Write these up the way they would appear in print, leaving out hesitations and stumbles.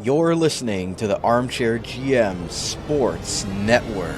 You're listening to the Armchair GM Sports Network.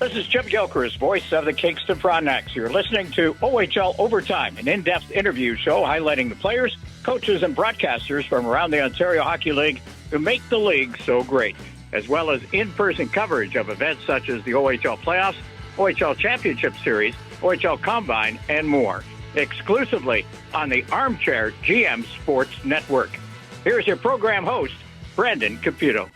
This is Jim Gilchrist, voice of the Kingston Frontenacs. You're listening to OHL Overtime, an in-depth interview show highlighting the players, coaches, and broadcasters from around the Ontario Hockey League who make the league so great, as well as in-person coverage of events such as the OHL Playoffs, OHL Championship Series, OHL Combine, and more, exclusively on the Armchair GM Sports Network. Here's your program host, Brandon Caputo.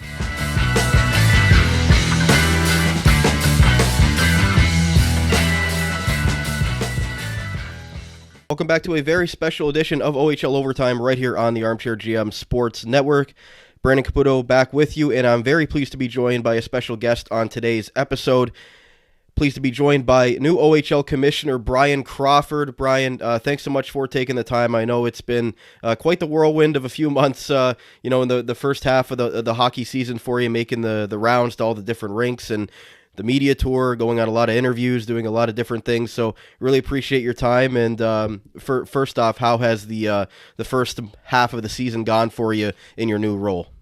Welcome back to a very special edition of OHL Overtime right here on the Armchair GM Sports Network. Brandon Caputo back with you, and I'm very pleased to be joined by a special guest on today's episode. Pleased to be joined by new OHL Commissioner Bryan Crawford. Bryan, thanks so much for taking the time. I know it's been quite the whirlwind of a few months, in the first half of the hockey season for you, making the rounds to all the different rinks and the media tour, going on a lot of interviews, doing a lot of different things. So really appreciate your time. And first off, how has the first half of the season gone for you in your new role?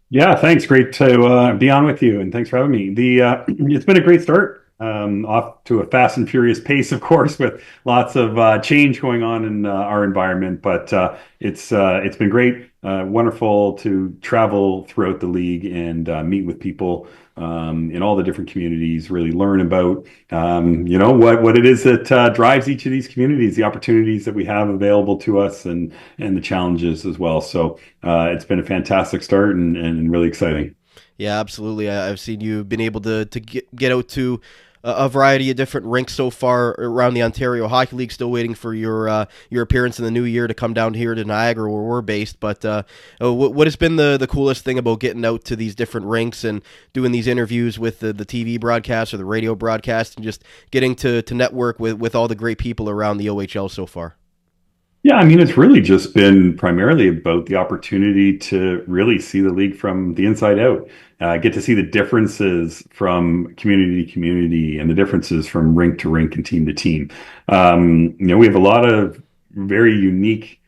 Yeah, thanks. Great to be on with you, and thanks for having me. It's been a great start. Off to a fast and furious pace, of course, with lots of change going on in our environment. But it's been great, wonderful to travel throughout the league and meet with people in all the different communities. Really learn about what it is that drives each of these communities, the opportunities that we have available to us, and the challenges as well. So it's been a fantastic start and really exciting. Yeah, absolutely. I've seen you been able to get out to a variety of different rinks so far around the Ontario Hockey League. Still waiting for your appearance in the new year to come down here to Niagara, where we're based. But what has been the coolest thing about getting out to these different rinks and doing these interviews with the TV broadcast or the radio broadcast, and just getting to network with all the great people around the OHL so far? Yeah, I mean, it's really just been primarily about the opportunity to really see the league from the inside out. Get to see the differences from community to community and the differences from rink to rink and team to team. We have a lot of very unique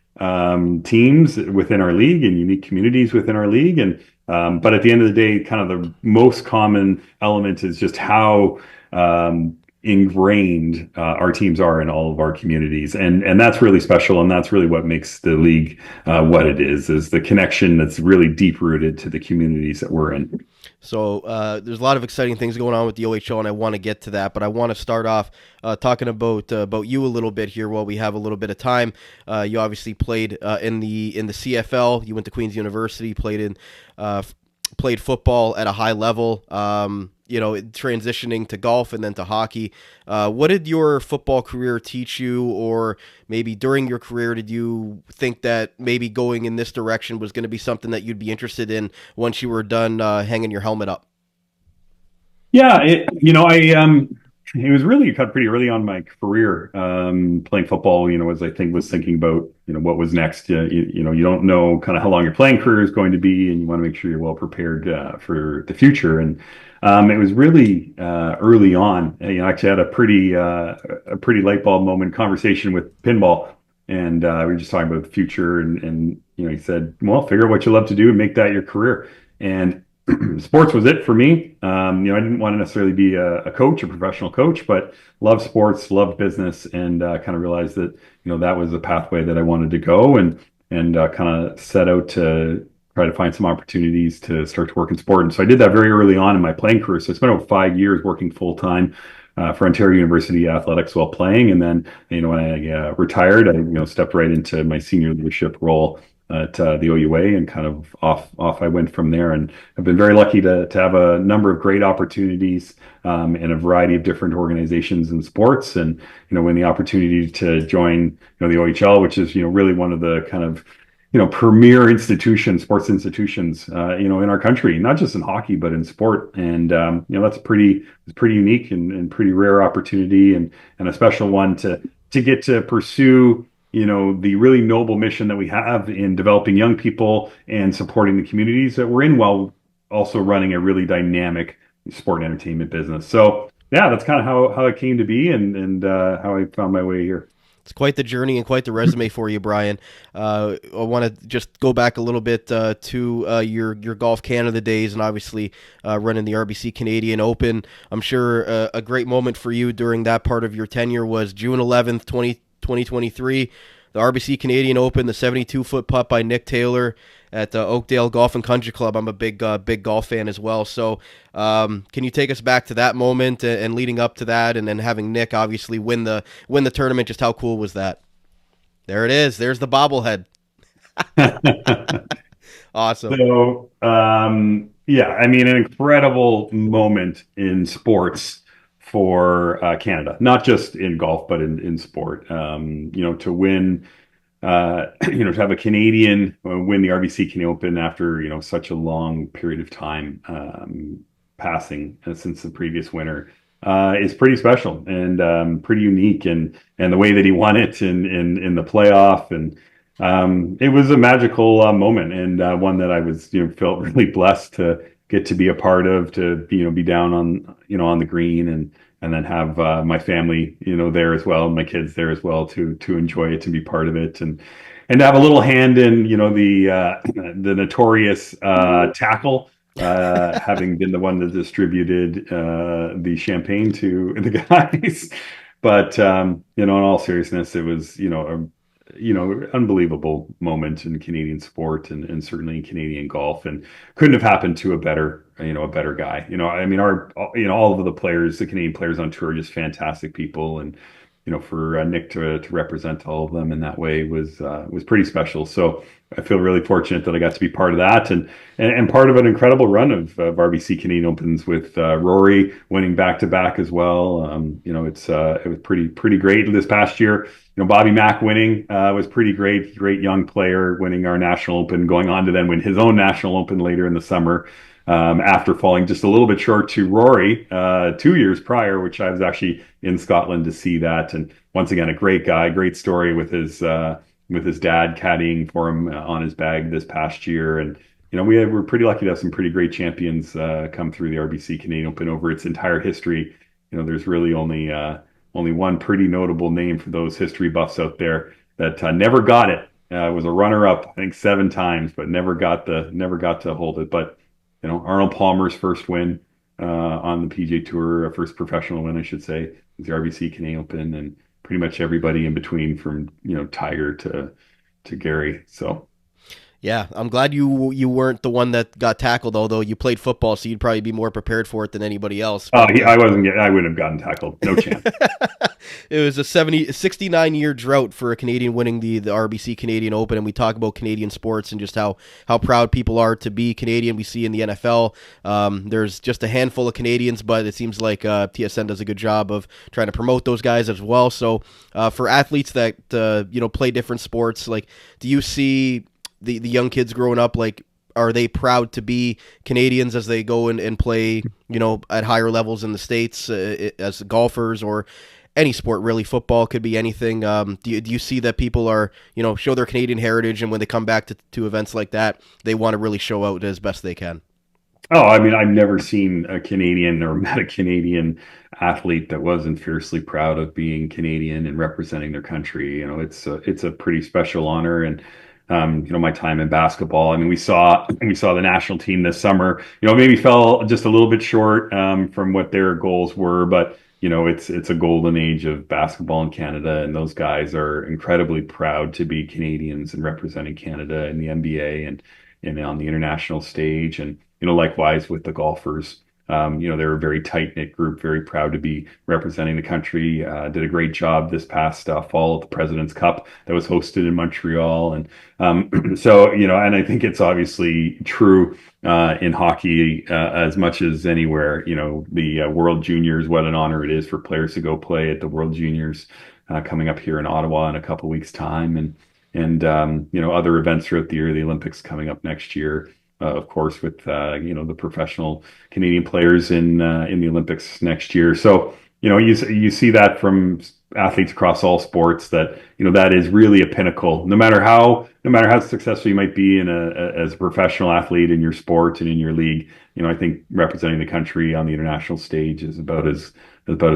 teams within our league and unique communities within our league. But at the end of the day, kind of the most common element is just how ingrained our teams are in all of our communities, and that's really special, and that's really what makes the league what it is the connection that's really deep rooted to the communities that we're in. So there's a lot of exciting things going on with the OHL, and I want to get to that, but I want to start off talking about you a little bit here while we have a little bit of time. You obviously played in the CFL. You went to Queen's University, played football at a high level. Transitioning to golf and then to hockey. What did your football career teach you, or maybe during your career, did you think that maybe going in this direction was going to be something that you'd be interested in once you were done hanging your helmet up? Yeah, it was really cut pretty early on in my career playing football. As I was thinking about what was next. You don't know kind of how long your playing career is going to be, and you want to make sure you're well prepared for the future. And it was really early on. I actually had a pretty light bulb moment conversation with Pinball, and we were just talking about the future. And he said, "Well, figure out what you love to do and make that your career." And sports was it for me. I didn't want to necessarily be a coach, a professional coach, but loved sports, loved business, and kind of realized that that was the pathway that I wanted to go, and kind of set out to try to find some opportunities to start to work in sport. And so I did that very early on in my playing career. So I spent over 5 years working full time for Ontario University Athletics while playing, and then when I retired, I stepped right into my senior leadership role at the OUA, and kind of off I went from there. And I've been very lucky to have a number of great opportunities in a variety of different organizations in sports. And when the opportunity to join the OHL, which is really one of the kind of premier institutions, sports institutions, in our country, not just in hockey, but in sport. And, it's pretty unique and pretty rare opportunity and a special one to get to pursue, the really noble mission that we have in developing young people and supporting the communities that we're in while also running a really dynamic sport and entertainment business. So yeah, that's kind of how it came to be and how I found my way here. It's quite the journey and quite the resume for you, Bryan. I want to just go back a little bit to your Golf Canada days and obviously running the RBC Canadian Open. I'm sure a great moment for you during that part of your tenure was June 11th, 2023, the RBC Canadian Open, the 72-foot putt by Nick Taylor at Oakdale Golf and Country Club. I'm a big golf fan as well. So can you take us back to that moment and leading up to that, and then having Nick obviously win the tournament? Just how cool was that? There it is. There's the bobblehead. Awesome. So, yeah, I mean, an incredible moment in sports for Canada, not just in golf, but in sport. To win, to have a Canadian win the RBC Canadian Open after, such a long period of time passing since the previous winner is pretty special and pretty unique. And the way that he won it in the playoff, and it was a magical moment, and one that I was, felt really blessed to get to be a part of, to, be down on the green and then have my family, there as well, my kids there as well to enjoy it, to be part of it, and to have a little hand in, the notorious tackle, having been the one that distributed the champagne to the guys. But in all seriousness, it was, unbelievable moment in Canadian sport and certainly in Canadian golf, and couldn't have happened to a better guy. I mean, all of the players, the Canadian players on tour, are just fantastic people, and for Nick to represent all of them in that way was pretty special. So I feel really fortunate that I got to be part of that, and part of an incredible run of RBC Canadian Opens with Rory winning back to back as well. It was pretty great this past year. Bobby Mack winning was pretty great. Great young player winning our national open, going on to then win his own national open later in the summer, after falling just a little bit short to Rory 2 years prior, which I was actually in Scotland to see that. And once again, a great guy, great story with his dad caddying for him on his bag this past year. And we're pretty lucky to have some pretty great champions come through the RBC Canadian Open over its entire history. There's really only one pretty notable name for those history buffs out there that never got it. Was a runner-up, I think, 7 times, but never got to hold it. But Arnold Palmer's first win on the PGA Tour, first professional win, I should say, was the RBC Canadian Open, and pretty much everybody in between, from Tiger to Gary. So. Yeah, I'm glad you weren't the one that got tackled, although you played football, so you'd probably be more prepared for it than anybody else. Oh, I wouldn't have gotten tackled. No chance. It was a 69-year drought for a Canadian winning the RBC Canadian Open, and we talk about Canadian sports and just how proud people are to be Canadian. We see in the NFL, there's just a handful of Canadians, but it seems like TSN does a good job of trying to promote those guys as well. So for athletes that play different sports, like, do you see the young kids growing up, like, are they proud to be Canadians as they go and play, at higher levels in the States as golfers or any sport, really? Football could be anything. Do you see that people are, show their Canadian heritage, and when they come back to events like that, they want to really show out as best they can? Oh, I mean, I've never seen a Canadian or met a Canadian athlete that wasn't fiercely proud of being Canadian and representing their country. It's a pretty special honor. And my time in basketball, I mean, we saw the national team this summer, maybe fell just a little bit short from what their goals were, but it's a golden age of basketball in Canada, and those guys are incredibly proud to be Canadians and representing Canada in the NBA and on the international stage. And likewise with the golfers. They're a very tight-knit group, very proud to be representing the country. Did a great job this past fall at the President's Cup that was hosted in Montreal. And so, and I think it's obviously true in hockey as much as anywhere. The World Juniors, what an honor it is for players to go play at the World Juniors coming up here in Ottawa in a couple weeks' time. other events throughout the year, the Olympics coming up next year, of course, with the professional Canadian players in the Olympics next year. So you see that from athletes across all sports that that is really a pinnacle. No matter how successful you might be as a professional athlete in your sport and in your league, I think representing the country on the international stage is about as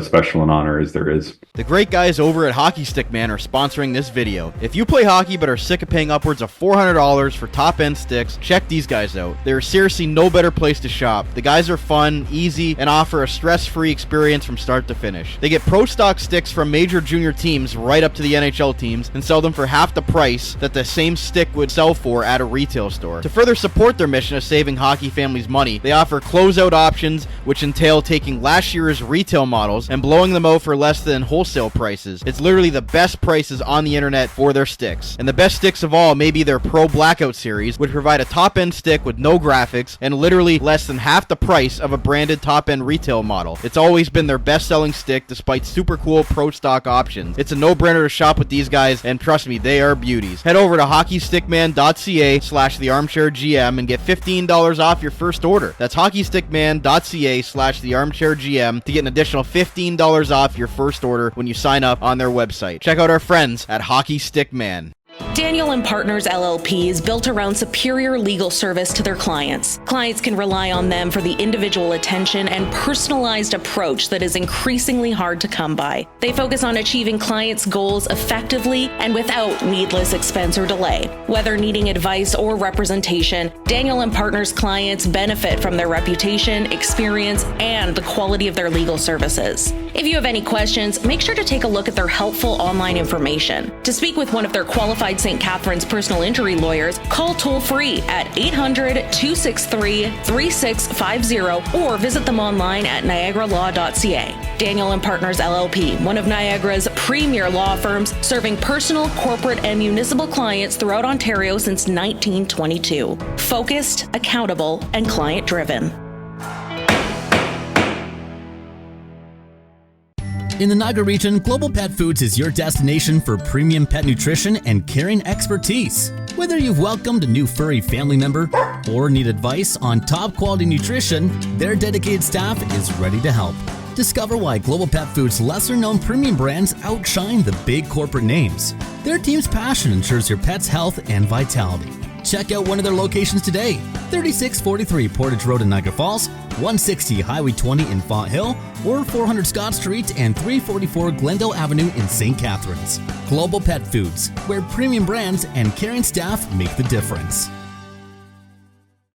special an honor as there is. The great guys over at Hockey Stick Man are sponsoring this video. If you play hockey but are sick of paying upwards of $400 for top-end sticks, check these guys out. There's seriously no better place to shop. The guys are fun, easy, and offer a stress-free experience from start to finish. They get pro stock sticks from major junior teams right up to the NHL teams and sell them for half the price that the same stick would sell for at a retail store. To further support their mission of saving hockey families money, they offer closeout options, which entail taking last year's retail models and blowing them out for less than wholesale prices. It's literally the best prices on the internet for their sticks. And the best sticks of all may be their Pro Blackout series, which provide a top-end stick with no graphics and literally less than half the price of a branded top-end retail model. It's always been their best-selling stick despite super cool pro stock options. It's a no-brainer to shop with these guys, and trust me, they are beauties. Head over to hockeystickman.ca/thearmchairgm and get $15 off your first order. That's hockeystickman.ca/thearmchairgm to get an additional $15 off your first order when you sign up on their website. Check out our friends at Hockey Stick Man. Daniel and Partners LLP is built around superior legal service to their clients. Clients can rely on them for the individual attention and personalized approach that is increasingly hard to come by. They focus on achieving clients' goals effectively and without needless expense or delay. Whether needing advice or representation, Daniel and Partners clients benefit from their reputation, experience, and the quality of their legal services. If you have any questions, make sure to take a look at their helpful online information. To speak with one of their qualified St. Catharines personal injury lawyers, call toll-free at 800-263-3650 or visit them online at niagaralaw.ca. Daniel and Partners LLP, one of Niagara's premier law firms, serving personal, corporate, and municipal clients throughout Ontario since 1922. Focused, accountable, and client-driven. In the Niagara region, Global Pet Foods is your destination for premium pet nutrition and caring expertise. Whether you've welcomed a new furry family member or need advice on top quality nutrition, their dedicated staff is ready to help. Discover why Global Pet Foods' lesser-known premium brands outshine the big corporate names. Their team's passion ensures your pet's health and vitality. Check out one of their locations today: 3643 Portage Road in Niagara Falls, 160 Highway 20 in Font Hill, or 400 Scott Street and 344 Glendale Avenue in St. Catharines. Global Pet Foods, where premium brands and caring staff make the difference.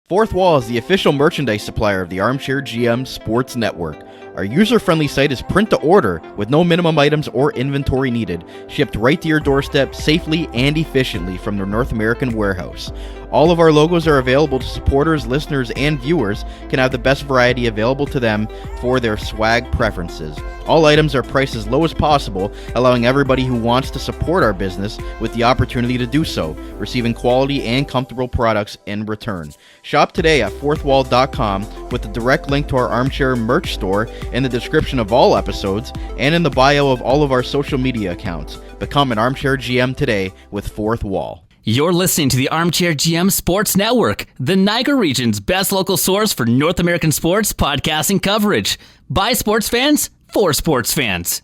Fourth Wall is the official merchandise supplier of the Armchair GM Sports Network. Our user-friendly site is print to order with no minimum items or inventory needed, shipped right to your doorstep safely and efficiently from their North American warehouse. All of our logos are available to supporters, listeners, and viewers can have the best variety available to them for their swag preferences. All items are priced as low as possible, allowing everybody who wants to support our business with the opportunity to do so, receiving quality and comfortable products in return. Shop today at fourthwall.com with the direct link to our Armchair merch store in the description of all episodes and in the bio of all of our social media accounts. Become an Armchair GM today with Fourth Wall. You're listening to the Armchair GM Sports Network, the Niagara region's best local source for North American sports podcasting coverage. By sports fans, for sports fans.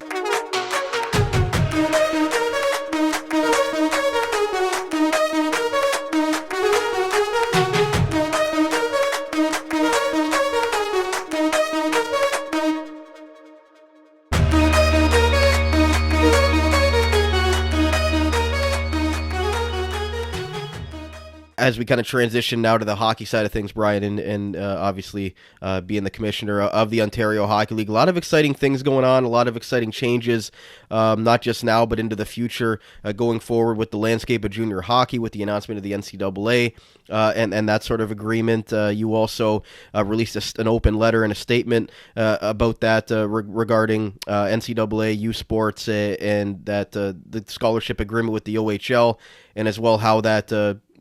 As we kind of transition now to the hockey side of things, Brian, and obviously being the commissioner of the Ontario Hockey League, a lot of exciting things going on, a lot of exciting changes, not just now, but into the future, going forward with the landscape of junior hockey, with the announcement of the NCAA and that sort of agreement. You also released an open letter and a statement about that regarding NCAA, U Sports, and that the scholarship agreement with the OHL, and as well how that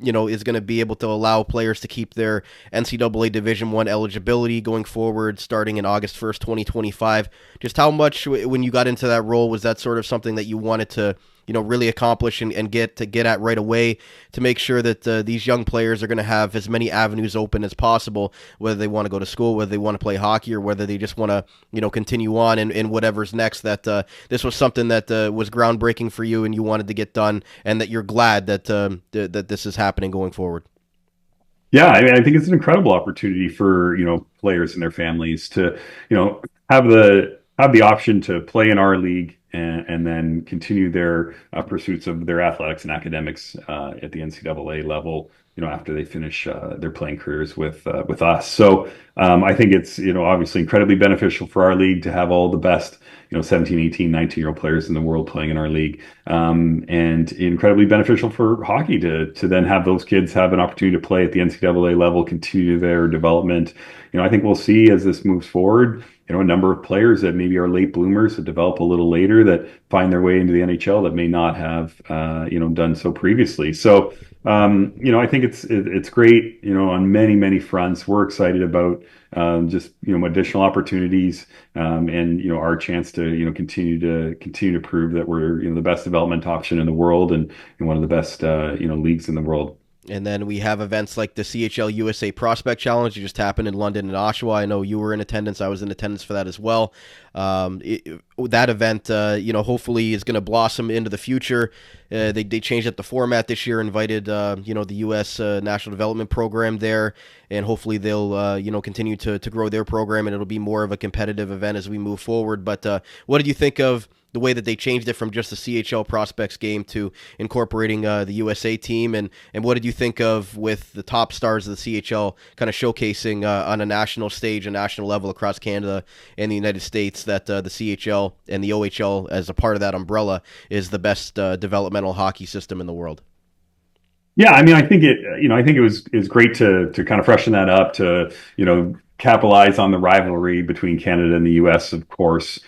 is going to be able to allow players to keep their NCAA Division I eligibility going forward, starting in August 1st, 2025. Just how much, when you got into that role, was that sort of something that you wanted to really accomplish and get at right away to make sure that these young players are going to have as many avenues open as possible, whether they want to go to school, whether they want to play hockey, or whether they just want to continue on in whatever's next. That this was something that was groundbreaking for you and you wanted to get done, and that you're glad that that this is happening going forward. Yeah, I mean, I think it's an incredible opportunity for, players and their families to, have the option to play in our league and then continue their pursuits of their athletics and academics at the NCAA level, after they finish their playing careers with us. So I think it's, obviously incredibly beneficial for our league to have all the best, 17, 18, 19-year-old players in the world playing in our league. And incredibly beneficial for hockey to then have those kids have an opportunity to play at the NCAA level, continue their development. I think we'll see as this moves forward, a number of players that maybe are late bloomers that develop a little later that find their way into the NHL that may not have, done so previously. So, I think it's great, on many, many fronts. We're excited about just, additional opportunities and, our chance to, continue to prove that we're, the best development option in the world and one of the best, leagues in the world. And then we have events like the CHL-USA Prospect Challenge. It just happened in London and Oshawa. I know you were in attendance. I was in attendance for that as well. That event, hopefully is going to blossom into the future. They changed up the format this year, invited, the U.S. National Development Program there, and hopefully they'll, continue to grow their program, and it'll be more of a competitive event as we move forward. But what did you think of the way that they changed it from just the CHL Prospects Game to incorporating the USA team, and what did you think of with the top stars of the CHL kind of showcasing on a national stage, a national level across Canada and the United States that the CHL and the OHL as a part of that umbrella is the best developmental hockey system in the world? Yeah, I mean, I think it was great to kind of freshen that up to, capitalize on the rivalry between Canada and the US, of course.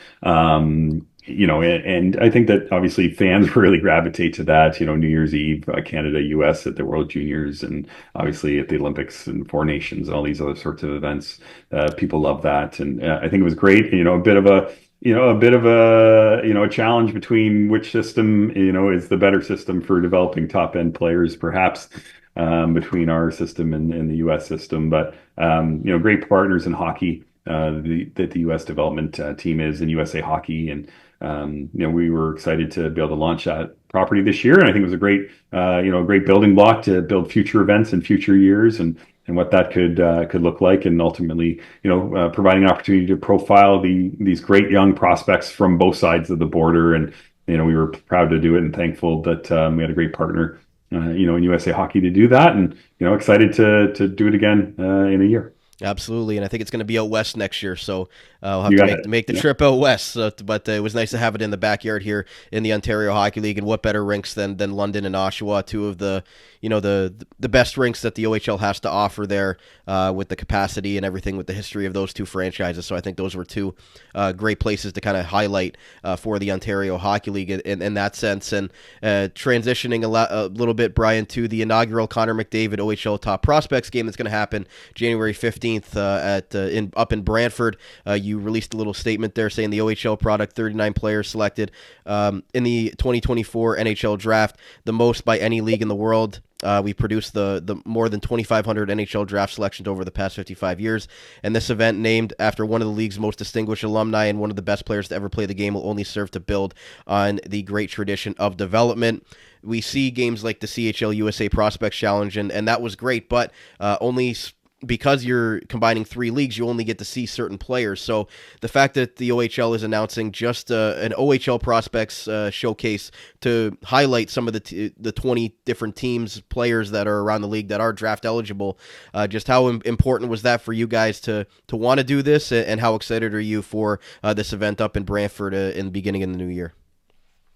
And I think that obviously fans really gravitate to that, New Year's Eve, Canada, US at the World Juniors, and obviously at the Olympics and Four Nations and all these other sorts of events. People love that. And I think it was great, a bit of a challenge between which system, is the better system for developing top end players, perhaps. Between our system and the US system, but great partners in hockey that the US development team is in USA Hockey, and we were excited to be able to launch that property this year, and I think it was a great great building block to build future events in future years and what that could look like, and ultimately providing an opportunity to profile these great young prospects from both sides of the border, and we were proud to do it and thankful that we had a great partner in USA Hockey to do that, and excited to do it again in a year. Absolutely, and I think it's going to be out west next year, so I'll have to make the trip out west. But it was nice to have it in the backyard here in the Ontario Hockey League, and what better rinks than London and Oshawa, two of the the best rinks that the OHL has to offer there, with the capacity and everything, with the history of those two franchises. So I think those were two great places to kind of highlight for the Ontario Hockey League in that sense. And transitioning a little bit, Brian, to the inaugural Connor McDavid OHL Top Prospects Game that's going to happen January 15th up in Brantford. You released a little statement there saying the OHL product, 39 players selected in the 2024 NHL draft, the most by any league in the world. We produced the more than 2,500 NHL draft selections over the past 55 years, and this event, named after one of the league's most distinguished alumni and one of the best players to ever play the game, will only serve to build on the great tradition of development. We see games like the CHL-USA Prospects Challenge, and that was great, but only because you're combining three leagues, you only get to see certain players. So the fact that the OHL is announcing just an OHL prospects showcase to highlight some of the 20 different teams, players that are around the league that are draft eligible, just how important was that for you guys to want to do this, and how excited are you for this event up in Brantford in the beginning of the new year?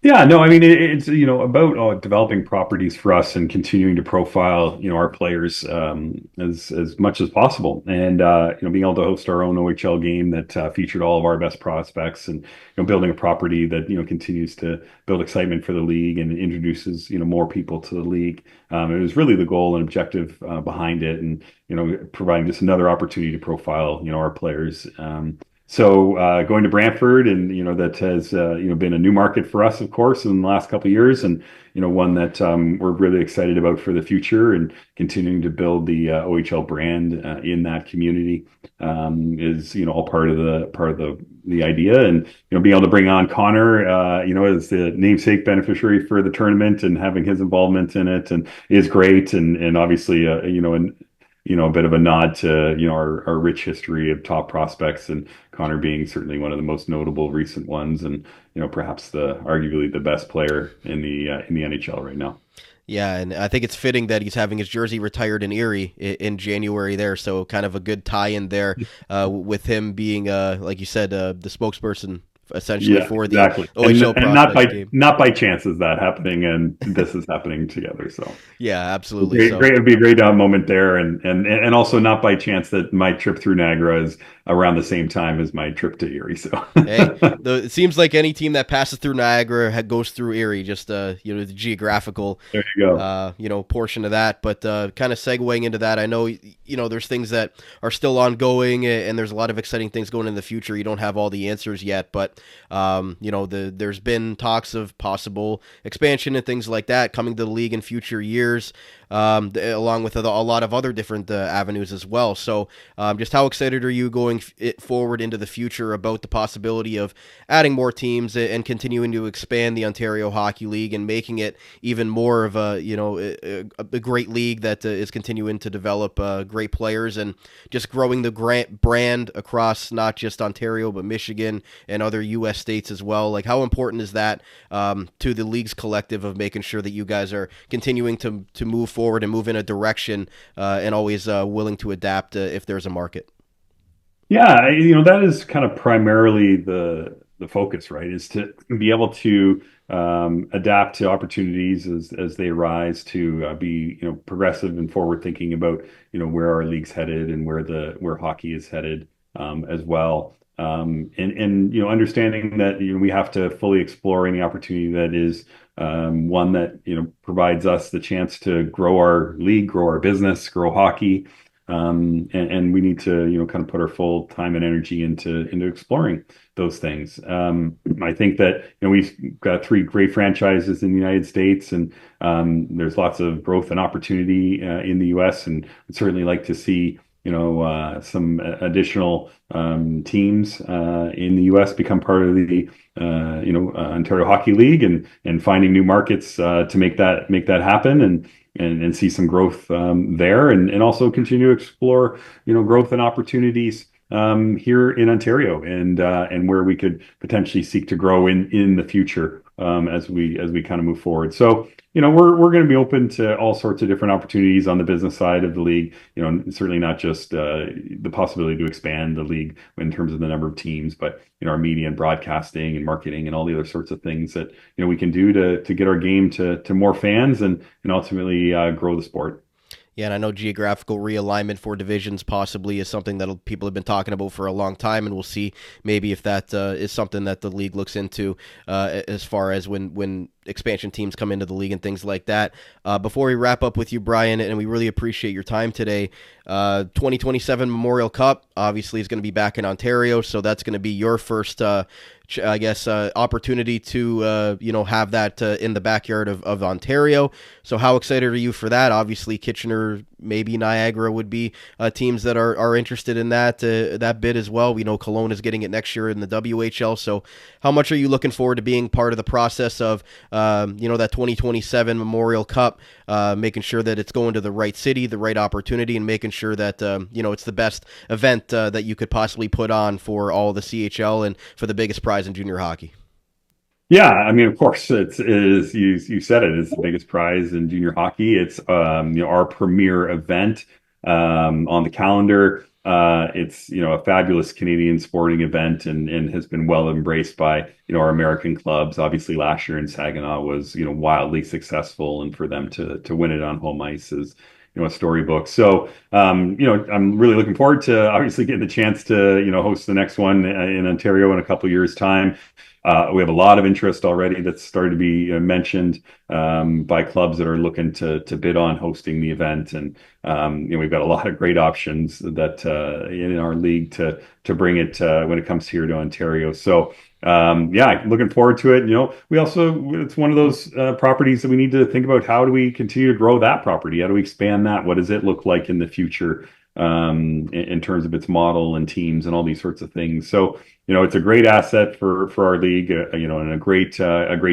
Yeah, no, I mean, it's, about developing properties for us and continuing to profile, our players as much as possible. And, being able to host our own OHL game that featured all of our best prospects, and, building a property that, continues to build excitement for the league and introduces, more people to the league. It was really the goal and objective behind it, and, providing just another opportunity to profile, our players. So going to Brantford, and that has been a new market for us, of course, in the last couple of years, and one that we're really excited about for the future, and continuing to build the OHL brand in that community is all part of the idea, and being able to bring on Connor, as the namesake beneficiary for the tournament and having his involvement in it, and is great, and obviously a bit of a nod to our rich history of top prospects, and Connor being certainly one of the most notable recent ones, and perhaps arguably the best player in the NHL right now. Yeah, and I think it's fitting that he's having his jersey retired in Erie in January there, so kind of a good tie-in there with him being, like you said, the spokesperson essentially for the exactly. OHL Prospects Game. Not by chance is that happening, and this is happening together. So yeah, absolutely. Great, it'd be a great moment there, and also not by chance that my trip through Niagara is around the same time as my trip to Erie. So hey, it seems like any team that passes through Niagara goes through Erie, just the geographical there you go. Portion of that. But kind of segueing into that, I know there's things that are still ongoing, and there's a lot of exciting things going in the future. You don't have all the answers yet, but there's been talks of possible expansion and things like that coming to the league in future years, along with a lot of other different avenues as well. So just how excited are you going forward into the future about the possibility of adding more teams and continuing to expand the Ontario Hockey League and making it even more of a great league that is continuing to develop great players, and just growing the brand across not just Ontario but Michigan and other U.S. states as well? Like, how important is that to the league's collective of making sure that you guys are continuing to move forward and move in a direction and always willing to adapt if there's a market? Yeah, that is kind of primarily the focus, right? Is to be able to adapt to opportunities as they arise, to be progressive and forward thinking about where our league's headed and where hockey is headed as well. And understanding that we have to fully explore any opportunity that is one that provides us the chance to grow our league, grow our business, grow hockey. And we need to, kind of put our full time and energy into exploring those things. I think that, we've got 3 great franchises in the United States, and there's lots of growth and opportunity in the US, and I'd certainly like to see, some additional teams in the US become part of the Ontario Hockey League, and finding new markets to make that happen, and see some growth there, and also continue to explore growth and opportunities here in Ontario, and where we could potentially seek to grow in the future as we kind of move forward. So we're going to be open to all sorts of different opportunities on the business side of the league. Certainly not just the possibility to expand the league in terms of the number of teams, but our media and broadcasting and marketing and all the other sorts of things that we can do to get our game to more fans, and ultimately grow the sport. Yeah, and I know geographical realignment for divisions possibly is something that people have been talking about for a long time, and we'll see maybe if that is something that the league looks into as far as when expansion teams come into the league and things like that. Before we wrap up with you, Bryan, and we really appreciate your time today, 2027 Memorial Cup obviously is going to be back in Ontario, so that's going to be your first opportunity to have that in the backyard of Ontario. So how excited are you for that? Obviously Kitchener, maybe Niagara would be teams that are interested in that bid as well. We know Cologne is getting it next year in the WHL. So how much are you looking forward to being part of the process of that 2027 Memorial Cup, making sure that it's going to the right city, the right opportunity, and making sure that it's the best event that you could possibly put on for all the CHL and for the biggest prize in junior hockey? Yeah, I mean, of course, it is. You said it. It's the biggest prize in junior hockey. It's our premier event on the calendar. It's a fabulous Canadian sporting event, and has been well embraced by our American clubs. Obviously, last year in Saginaw was wildly successful, and for them to win it on home ice is a storybook. So I'm really looking forward to obviously getting the chance to host the next one in Ontario in a couple of years' time. we have a lot of interest already that's started to be mentioned by clubs that are looking to bid on hosting the event. And we've got a lot of great options that in our league to bring it when it comes here to Ontario. So looking forward to it. We also, it's one of those properties that we need to think about, how do we continue to grow that property? How do we expand that? What does it look like in the future in terms of its model and teams and all these sorts of things? So, it's a great asset for our league, and a great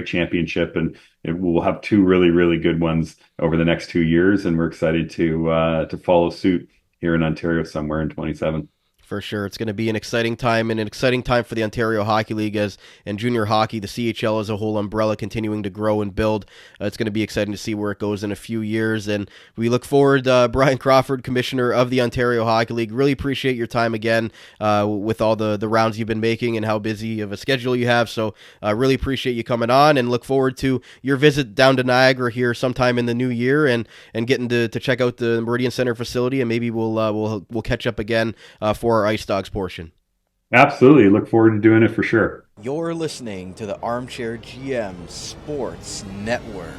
championship, and we'll have two really, really good ones over the next 2 years. And we're excited to follow suit here in Ontario somewhere in 27. For sure. It's going to be an exciting time, and an exciting time for the Ontario Hockey League and junior hockey, the CHL as a whole umbrella continuing to grow and build. It's going to be exciting to see where it goes in a few years, and we look forward. Bryan Crawford, Commissioner of the Ontario Hockey League, really appreciate your time again with all the rounds you've been making and how busy of a schedule you have. So really appreciate you coming on, and look forward to your visit down to Niagara here sometime in the new year, and getting to check out the Meridian Center facility, and maybe we'll catch up again for our Ice Dogs portion. Absolutely. Look forward to doing it for sure. You're listening to the Armchair GM Sports Network.